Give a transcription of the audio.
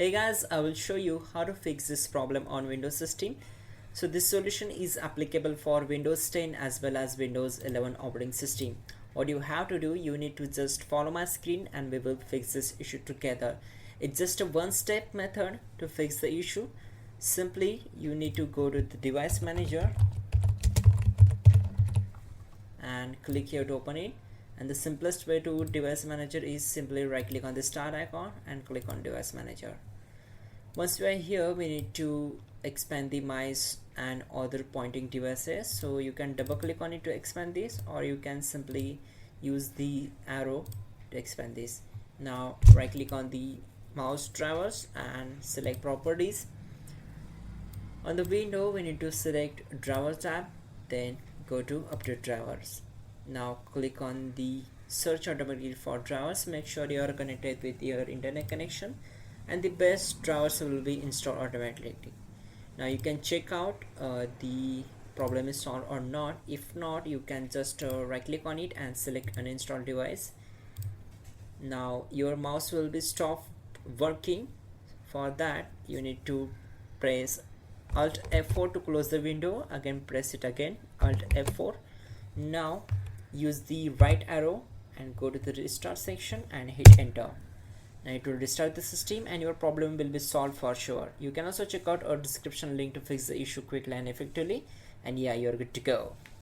Hey guys, I will show you how to fix this problem on Windows system. So this solution is applicable for Windows 10 as well as Windows 11 operating system. What you have to do, you need to just follow my screen and we will fix this issue together. It's just a one-step method to fix the issue. Simply, you need to go to the device manager and click here to open it. And the simplest way to device manager is simply right click on the start icon and click on device manager. Once we are here, we need to expand the mice and other pointing devices, so you can double click on it to expand this, or you can simply use the arrow to expand this. Now right click on the mouse drivers and select properties. On the window we need to select driver tab, then go to update drivers. Now click on the search automatically for drivers. Make sure you are connected with your internet connection and the best drivers will be installed automatically. Now you can check out the problem is solved or not. If not, you can just right click on it and select uninstall device. Now your mouse will be stopped working. For that you need to press Alt F4 to close the window. Again press it again, Alt F4. Now use the right arrow and go to the restart section and hit enter. Now it will restart the system and your problem will be solved for sure. You can also check out our description link to fix the issue quickly and effectively, and yeah, you're good to go.